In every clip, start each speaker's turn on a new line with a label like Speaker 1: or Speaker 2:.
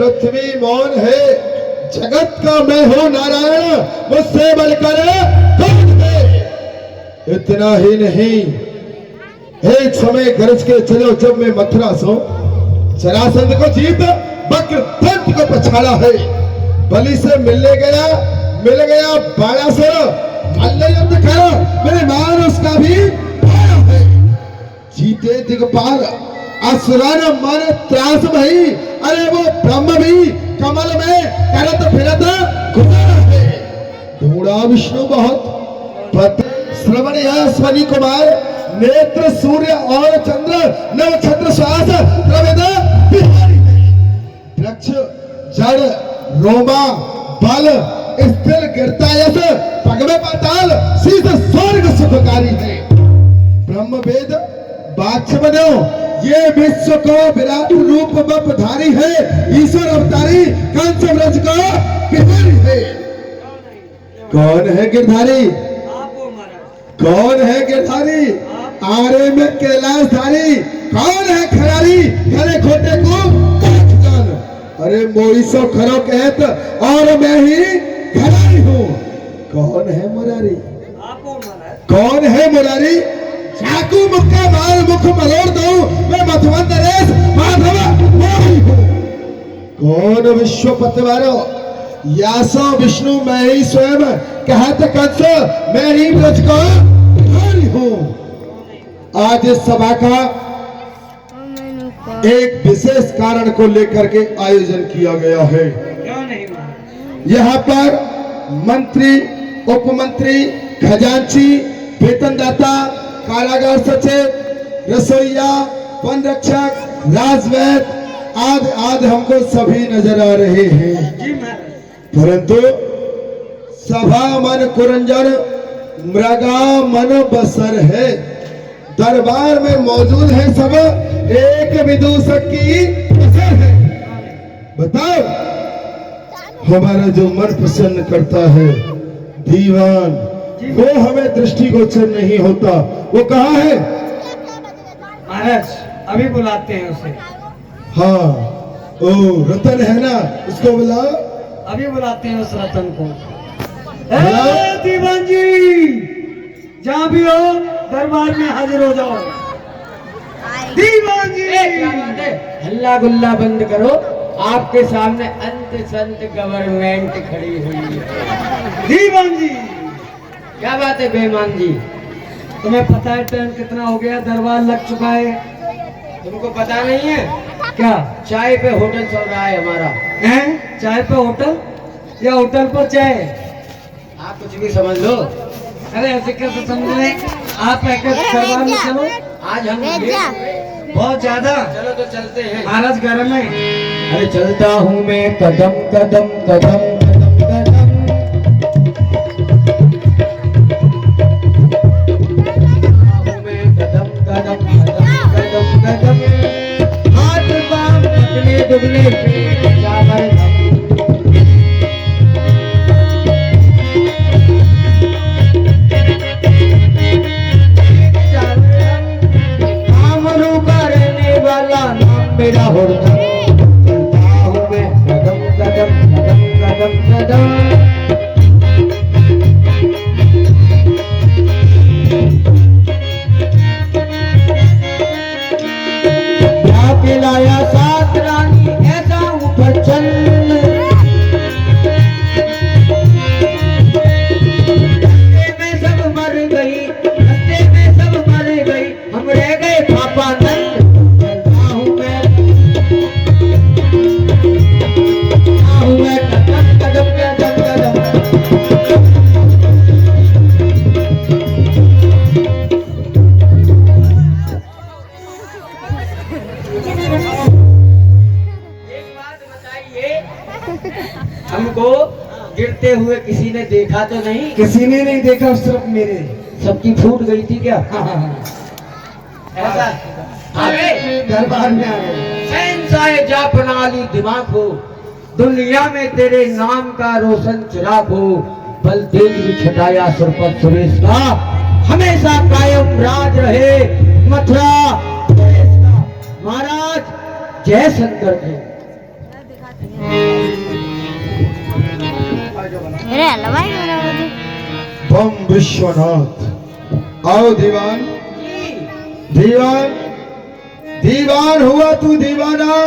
Speaker 1: पृथ्वी मौन है, जगत का मैं हूं नारायण, मुझसे बढ़कर कौन है। इतना ही नहीं, एक समय गरज के चलो जब मैं मथुरा सो जरासंध को जीत वक्र दंत को पछाड़ा है। बलि से मिल गया बाणासुर, मल्ल युद्ध करो मेरे मान उसका भी भाड़ा है। जीते दिगपाल असुरन मन त्रास भई, अरे वो ब्रह्म भी कमल में करत फिरत घुमा है। ढूंढा विष्णु बहुत पत श्रवण यशवनी कुमार, नेत्र सूर्य और चंद्र नव छत्र श्वास प्रवेद बिहारी है। वृक्ष जड़ रोमा बल स्थिर गिरता यस, पगमे पाताल शीश स्वर्ग सुखकारी है। ब्रह्म वेद बाक्ष बनो, ये विश्व को विराट रूप बपधारी है। ईश्वर अवतारी कंस व्रज को गिरधारी है। कौन है गिरधारी? कौन है गिरधारी? आरे में कैलाशधारी। कौन है खरारी? खरे खोटे को जान। अरे मोई सो खरो कहत और मैं ही खरारी हूँ। कौन है मुरारी? कौन है मुरारी? चाकू मुक्का मार मुख मरोड़ दो, मैं मधुवंत नरेश माधव मोही हूँ। कौन विश्व पतवारो? यासो विष्णु मैं ही स्वयं, कहत कंस मैं ही ब्रज को बिहारी हूँ। आज इस सभा का एक विशेष कारण को लेकर के आयोजन किया गया है। यहाँ पर मंत्री, उपमंत्री, खजांची, वेतनदाता, कारागार सचिव, रसोईया, वन रक्षक, राजवैद आदि हमको सभी नजर आ रहे हैं। परंतु सभा मन कुरंजन, मृगा मन बसर है। दरबार में मौजूद है सब, एक विदूषक की असर है। बताओ, हमारा जो मन प्रसन्न करता है दीवान, वो हमें दृष्टिगोचर नहीं होता। वो कहाँ है?
Speaker 2: महाराज अभी बुलाते हैं उसे।
Speaker 1: हाँ, ओ रतन है ना, उसको बुलाओ।
Speaker 2: अभी बुलाते हैं उस रतन को।
Speaker 1: बुलाओ।
Speaker 2: दीवान जी, जहाँ भी हो दरबार में हाजिर हो जाओ। दीवान जी,
Speaker 3: हल्ला गुल्ला बंद करो, आपके सामने अंत संत गवर्नमेंट खड़ी हुई है।
Speaker 2: दीवान जी,
Speaker 3: क्या बात है बेईमान जी?
Speaker 2: तुम्हें पता है टाइम कितना हो गया? दरबार लग चुका है।
Speaker 3: तुमको पता नहीं है
Speaker 2: क्या?
Speaker 3: चाय पे होटल चल रहा है हमारा।
Speaker 2: हैं? चाय पे होटल या होटल पर चाय?
Speaker 3: आप कुछ भी समझ लो।
Speaker 2: अरे ऐसे कैसे समझ रहे? आप दरबार में चलो।
Speaker 3: आज हम
Speaker 2: बहुत ज्यादा।
Speaker 3: चलो तो चलते हैं।
Speaker 2: महाराज गर्म है।
Speaker 3: अरे चलता हूँ मैं कदम कदम कदम कदम कदम, कदम कदम कदम कदम, हाथ पांव दुबले दुबले पेट चावल मेरा होता। चलता हूँ मैं कदम कदम कदम कदम कदम, क्या पिलाया साथ रानी ऐसा ऊपर चल। रस्ते में सब मर गई, रस्ते में सब मर गई, हम रह गए पापा नंद। हमको गिरते हुए किसी ने देखा तो नहीं?
Speaker 2: किसी ने नहीं देखा, सिर्फ मेरे।
Speaker 3: सबकी फूट गई थी क्या? ऐसा आगे
Speaker 2: दरबार में आ गए।
Speaker 3: शहंशाह जापनाली दिमाग हो, दुनिया में तेरे नाम का रोशन चिराग हो। बल तेज भी छटाया सुर पर सुरेश का, हमेशा कायम राज रहे मथुरा। महाराज जय शंकर जी।
Speaker 1: बम विश्वनाथ। आओ दीवान, दीवान, दीवान हुआ तू दीवाना,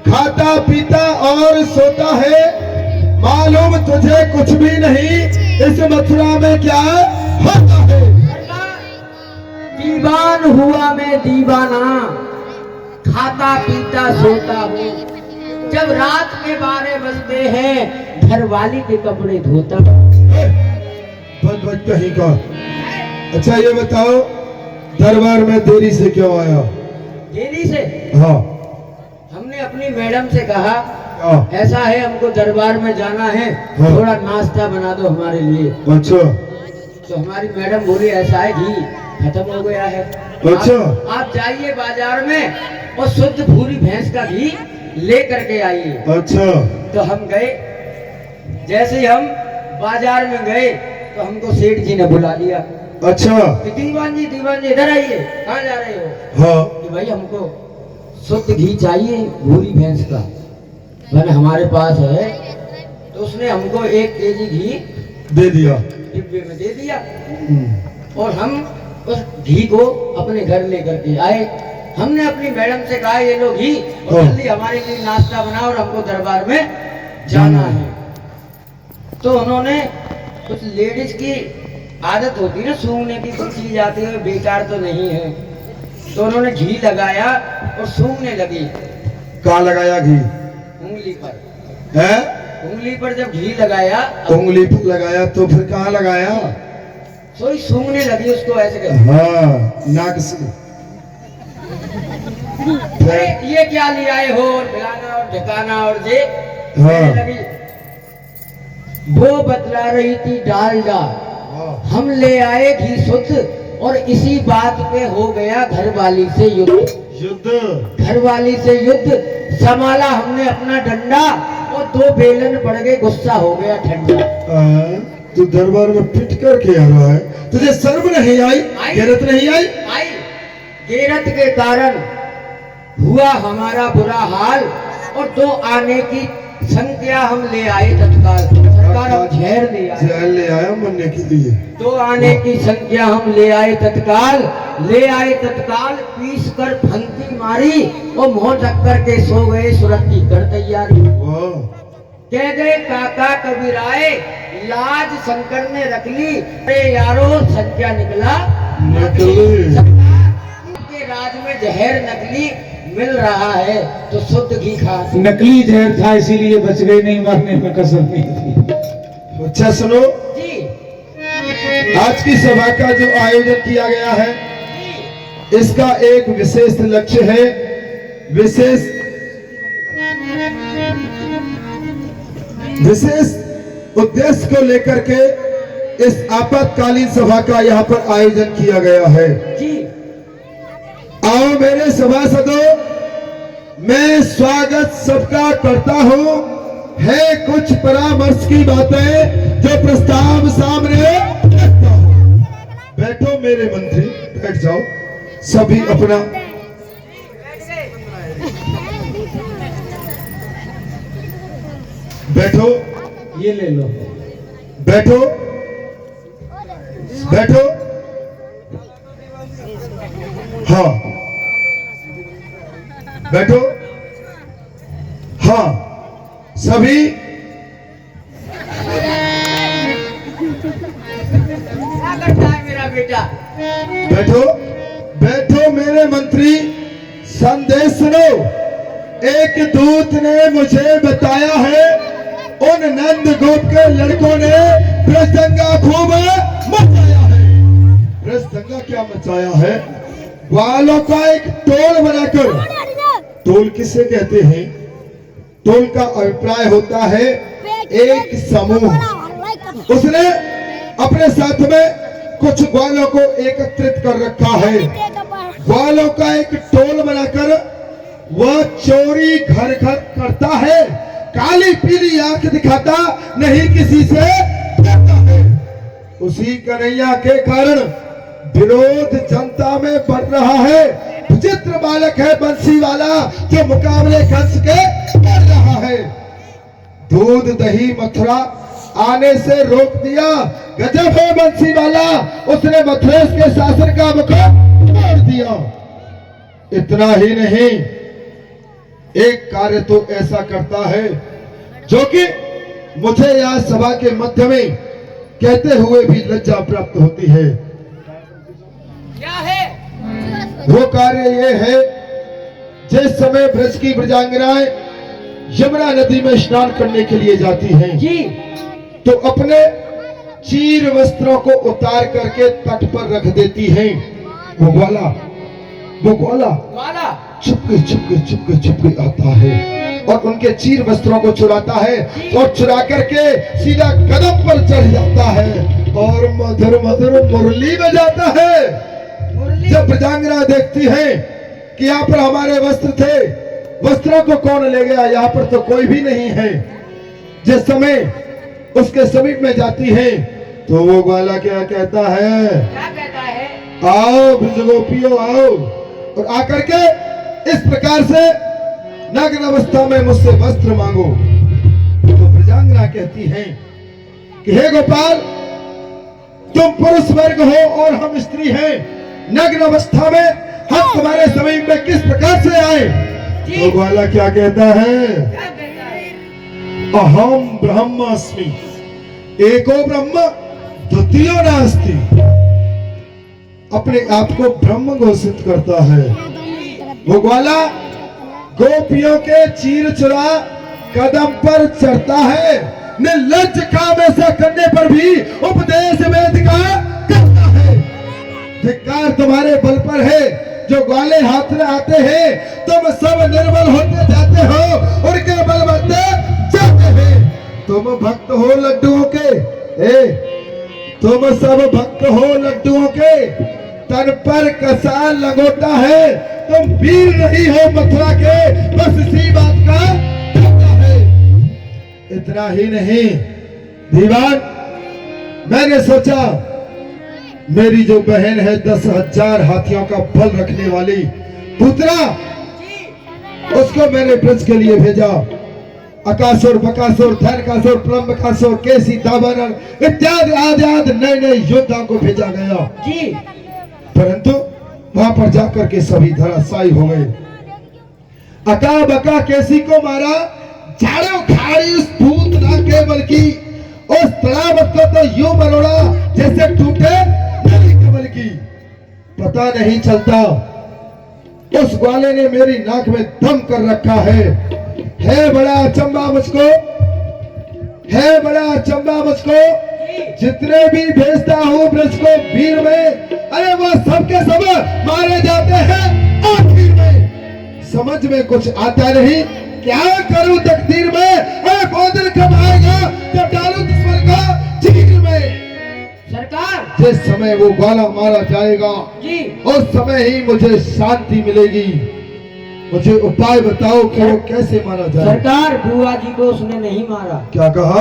Speaker 1: खाता पीता और सोता है, मालूम तुझे कुछ भी नहीं इस मथुरा में क्या होता है।
Speaker 3: दीवान हुआ मैं दीवाना, खाता पीता सोता हूँ, जब रात के 12 बजते हैं घर वाली के कपड़े धोता।
Speaker 1: बच बच कहीं का। अच्छा ये बताओ, दरबार में देरी से क्यों आया?
Speaker 3: देरी से?
Speaker 1: हाँ।
Speaker 3: हमने अपनी मैडम से कहा
Speaker 1: हाँ।
Speaker 3: ऐसा है हमको दरबार में जाना है,
Speaker 1: हाँ।
Speaker 3: थोड़ा नाश्ता बना दो हमारे लिए।
Speaker 1: अच्छा।
Speaker 3: तो हमारी मैडम बोली ऐसा है घी खत्म हो गया है,
Speaker 1: अच्छा।
Speaker 3: आप जाइए बाजार में और शुद्ध भूरी भैंस का घी ले करके आइए।
Speaker 1: अच्छा।
Speaker 3: तो हम गए, जैसे ही हम बाजार में गए तो हमको सेठ जी ने बुला लिया।
Speaker 1: अच्छा।
Speaker 3: दीवान जी इधर आइए, कहाँ जा रहे हो?
Speaker 1: हाँ।
Speaker 3: कि भाई हमको शुद्ध घी चाहिए भूरी भैंस का। मैंने हमारे पास है, तो उसने हमको 1 केजी घी
Speaker 1: दे दिया,
Speaker 3: डिब्बे में दे दिया और हम उस घी को अपने घर लेकर के आए। हमने अपनी मैडम से कहा ये लो घी और जल्दी हमारे लिए नाश्ता बनाओ और हमको दरबार में जाना है। तो उन्होंने, कुछ लेडीज की आदत होती है ना सूंघने की, कुछ चीज आती है बेकार तो नहीं है, तो उन्होंने घी लगाया और सूंघने लगी।
Speaker 1: कहाँ लगाया घी?
Speaker 3: उंगली पर।
Speaker 1: है?
Speaker 3: उंगली पर जब घी लगाया,
Speaker 1: उंगली पर लगाया तो फिर कहाँ लगाया?
Speaker 3: सोई सूंघने लगी उसको ऐसे करके।
Speaker 1: हाँ, नाक से।
Speaker 3: अरे ये क्या ले आए हो, और मिलाना और ढकाना और जे।
Speaker 1: हाँ।
Speaker 3: लगी वो बतला रही थी डालडा, हम ले आए घी शुद्ध और इसी बात पे हो गया घरवाली से युद्ध। घरवाली से युद्ध संभाला हमने अपना डंडा और 2 बेलन पड़ गए, गुस्सा हो गया ठंडा।
Speaker 1: तू दरबार में पिट करके आ रहा है, तुझे शर्म नहीं आई? गैरत नहीं आई?
Speaker 3: गैरत के कारण हुआ हमारा बुरा हाल और 2 आने की संख्या हम ले आए तत्काल। सरकार हम जहर ले आए।
Speaker 1: जहर ले आया मरने के लिए।
Speaker 3: 2 आने की संख्या हम ले आए तत्काल, पीस कर फंकी मारी और मुंह ढक करके सो गए, सुरक्षित कर तैयारी। कह गए काका कबीर आए, लाज शंकर ने रख ली, अरे यारो संख्या निकला नकली। के राज में जहर नकली मिल रहा है तो शुद्ध घी खा।
Speaker 2: नकली जहर था इसीलिए बच गए, नहीं मरने में कसर नहीं थी।
Speaker 1: अच्छा सुनो
Speaker 3: जी,
Speaker 1: आज की सभा का जो आयोजन किया गया है, इसका एक विशेष लक्ष्य है, विशेष उद्देश्य को लेकर के इस आपातकालीन सभा का यहाँ पर आयोजन किया गया है।
Speaker 3: जी।
Speaker 1: आओ मेरे सभासदों, मैं स्वागत सबका करता हूँ। है कुछ परामर्श की बातें जो प्रस्ताव सामने रखता हूँ। बैठो मेरे मंत्री, बैठ जाओ सभी अपना। बैठो,
Speaker 2: ये ले लो।
Speaker 1: बैठो बैठो। हाँ बैठो। हाँ सभी
Speaker 3: क्या करता है मेरा बेटा?
Speaker 1: बैठो बैठो मेरे मंत्री, संदेश सुनो। एक दूत ने मुझे बताया है उन नंद गोप के लड़कों ने ब्रजदंगा खूब मचाया है। ब्रजदंगा क्या मचाया है? ग्वालों का एक टोल बनाकर, टोल किसे कहते हैं? टोल का अभिप्राय होता है एक समूह। उसने अपने साथ में कुछ ग्वालों को एकत्रित कर रखा है। ग्वालों का एक टोल बनाकर वह चोरी घर घर करता है, काली पीली आंख दिखाता नहीं किसी से डरता है। उसी कन्हैया के कारण विरोध जनता में बढ़ रहा है। विचित्र बालक है बंसी वाला जो मुकाबले कंस के कर रहा है। दूध दही मथुरा आने से रोक दिया। गजब है बंसी वाला, उसने मथुरेश के शासन का मुकुट तोड़ दिया। इतना ही नहीं, एक कार्य तो ऐसा करता है जो कि मुझे यहाँ सभा के मध्य में कहते हुए भी लज्जा प्राप्त होती है।
Speaker 3: क्या है?
Speaker 1: वो कार्य ये है, जिस समय ब्रज की ब्रजांगनाएं यमुना नदी में स्नान करने के लिए जाती हैं
Speaker 3: जी,
Speaker 1: तो अपने चीर वस्त्रों को उतार करके तट पर रख देती हैं। वो ग्वाला
Speaker 3: वाला
Speaker 1: चुपके आता है और उनके चीर वस्त्रों को चुराता है और चुरा करके सीधा कदम पर चढ़ जाता है और मधुर मधुर मुरली बजाता है।
Speaker 3: मुरली।
Speaker 1: जब ब्रजांगना देखती है कि यहाँ पर हमारे वस्त्र थे, वस्त्रों को कौन ले गया, यहाँ पर तो कोई भी नहीं है। जिस समय उसके समीप में जाती है तो वो ग्वाला क्या कहता है?
Speaker 3: क्या कहता है?
Speaker 1: आओ ब्रजगोपियों आओ, और आकर के इस प्रकार से नग्न अवस्था में मुझसे वस्त्र मांगो। तो ब्रजांगना कहती है कि हे गोपाल, तुम पुरुष वर्ग हो और हम स्त्री हैं, नग्न अवस्था में हम तुम्हारे समीप में किस प्रकार से आए? तो ग्वाला क्या कहता है?
Speaker 3: क्या कहता है?
Speaker 1: अहम ब्रह्मास्मि, एको ब्रह्म द्वितीयो नास्ति। अपने आप को ब्रह्म घोषित करता है। वो ग्वाला गोपियों के चीर चुरा कदम पर चढ़ता है। निर्लज्ज काम ऐसा करने पर भी उपदेश में धिक्कार करता है। धिक्कार तुम्हारे बल पर है जो ग्वाले हाथ में आते हैं। तुम सब निर्बल होते जाते हो, उनके बल बढ़ते जाते हैं। तुम भक्त हो लड्डुओं के, तुम सब भक्त हो लड्डुओं के, तन पर कसा लंगोटा है। तुम वीर नहीं हो मथुरा के, बस इसी बात का पता है। इतना ही नहीं दीवान, मैंने सोचा मेरी जो बहन है 10,000 हाथियों का बल रखने वाली पुत्रा, उसको मैंने ब्रज के लिए भेजा। अकासुर, बकासुर, धैर्यकासुर, प्रलंबकासुर, केसी, दावानल इत्यादि आदि नए नए योद्धाओं को भेजा गया
Speaker 3: जी,
Speaker 1: परंतु वहां पर जाकर के सभी धराशायी हो गए। अका बका केसी को मारा, झाड़ो खाड़ी उस भूतना के बल्कि उस तड़ावत को तो यूं मरोड़ा जैसे टूटे नदी कमल की। पता नहीं चलता उस ग्वाले ने मेरी नाक में दम कर रखा है बड़ा अचंबा मुझको, है बड़ा अचंबा मुझको। जितने भी भेजता हूँ ब्रज को वीर में, अरे वो सबके सब मारे जाते हैं आखिर में। समझ में कुछ आता नहीं, क्या करूं तकदीर में? अरे कौन कब आएगा जब डालू दुश्मन का चीर में।
Speaker 3: सरकार,
Speaker 1: जिस समय वो ग्वाला मारा जाएगा
Speaker 3: जी,
Speaker 1: उस समय ही मुझे शांति मिलेगी। मुझे उपाय बताओ कि वो कैसे मारा जाए।
Speaker 3: सरकार, बुआ जी को उसने नहीं मारा।
Speaker 1: क्या कहा?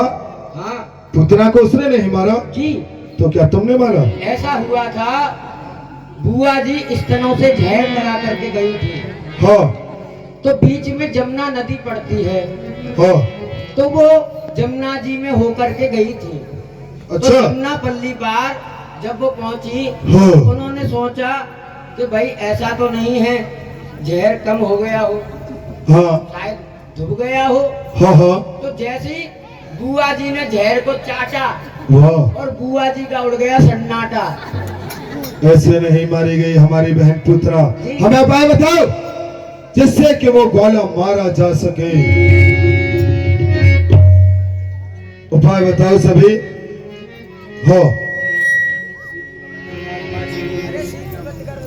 Speaker 3: हाँ
Speaker 1: पुतना को उसने नहीं मारा?
Speaker 3: जी,
Speaker 1: तो क्या तुमने मारा?
Speaker 3: ऐसा हुआ था, बुआ जी स्तनों से जहर लगा करके गई थी।
Speaker 1: हाँ
Speaker 3: तो बीच में जमुना नदी पड़ती है,
Speaker 1: हाँ।
Speaker 3: तो वो जमुना जी में होकर के गई थी।
Speaker 1: अच्छा।
Speaker 3: तो जमुना पल्ली पार जब वो पहुंची,
Speaker 1: हाँ।
Speaker 3: उन्होंने सोचा कि भाई ऐसा तो नहीं है जहर कम हो गया हो,
Speaker 1: हाँ
Speaker 3: शायद डूब गया हो।
Speaker 1: हाँ हाँ।
Speaker 3: तो जैसे ही बुआ जी ने जहर को चाटा
Speaker 1: वाह,
Speaker 3: और बुआ जी का उड़ गया सन्नाटा।
Speaker 1: ऐसे नहीं मारी गई हमारी बहन पुत्रा। हमें उपाय बताओ जिससे कि वो ग्वाला मारा जा सके। उपाय बताओ सभी। हो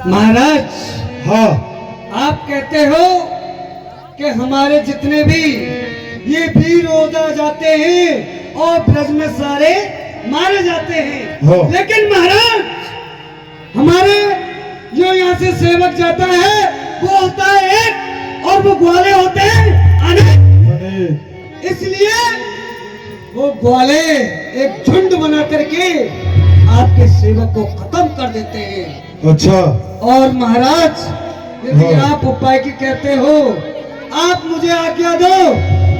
Speaker 2: महाराज,
Speaker 1: हाँ
Speaker 2: आप कहते हो कि हमारे जितने भी ये वीर योद्धा जाते हैं और ब्रज में सारे मारे जाते हैं।
Speaker 1: हाँ।
Speaker 2: लेकिन महाराज, हमारे जो यहाँ से सेवक जाता है वो होता है एक और वो ग्वाले होते हैं अनेक। इसलिए वो ग्वाले एक झुंड बना करके आपके सेवक को खत्म कर देते हैं।
Speaker 1: अच्छा।
Speaker 2: और महाराज, यदि
Speaker 1: हाँ।
Speaker 2: आप उपाय की कहते हो, आप मुझे आज्ञा दो।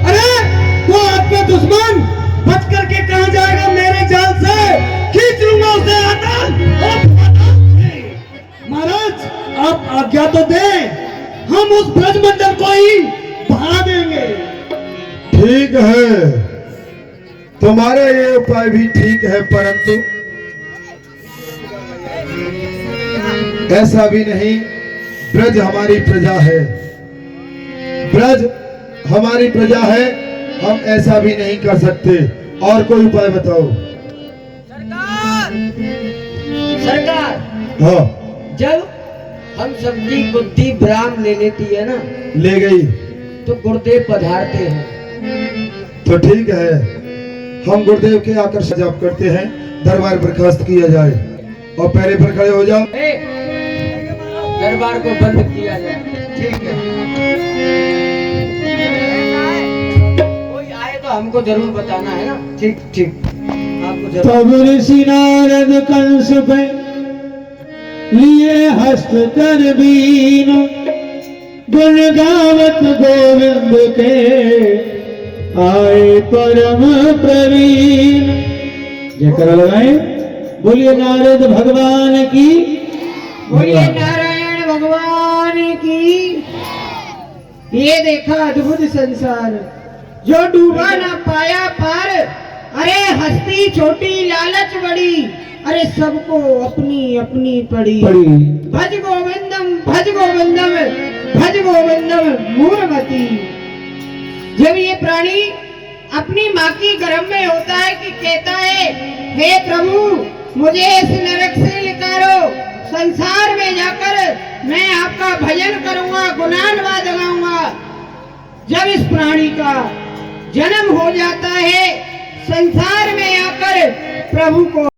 Speaker 2: अरे वो आपके तो दे, हम उस ब्रजमंडल को ही बहा देंगे।
Speaker 1: ठीक है, तुम्हारा ये उपाय भी ठीक है, परंतु ऐसा भी नहीं। ब्रज हमारी प्रजा है, ब्रज हमारी प्रजा है, हम ऐसा भी नहीं कर सकते। और कोई उपाय बताओ।
Speaker 3: सरकार,
Speaker 1: हाँ,
Speaker 3: जब हम सबकी बुद्धि ब्राह्म ले लेती है ना,
Speaker 1: ले गई
Speaker 3: तो गुरुदेव पधारते हैं।
Speaker 1: तो ठीक है, हम गुरुदेव के आकर सजाव करते हैं, दरबार बर्खास्त किया जाए और पैरे पर खड़े हो जाओ।
Speaker 3: दरबार को बंद किया जाए। ठीक है, कोई आए तो हमको जरूर बताना है ना। ठीक ठीक, आपको जरूर।
Speaker 2: तब ऋषि नारद कंस पे लिए हस्त कर बीन, गुण गावत गोविंद के आए परम प्रवीण। जयकारा लगाए, बोलिए नारद भगवान की, बोलिए नारायण भगवान की। ये देखा अद्भुत संसार, जो डूबा ना पाया पार। अरे हस्ती छोटी लालच बड़ी, अरे सबको अपनी अपनी पड़ी। भज गोविंदम भज गोविंदम भज गोविंदम मूर्मति। जब ये प्राणी अपनी माँ की गर्भ में होता है कि कहता है, हे प्रभु मुझे इस नरक से निकालो, संसार में जाकर मैं आपका भजन करूंगा, गुणानुवाद गाऊंगा। जब इस प्राणी का जन्म हो जाता है, संसार में आकर प्रभु को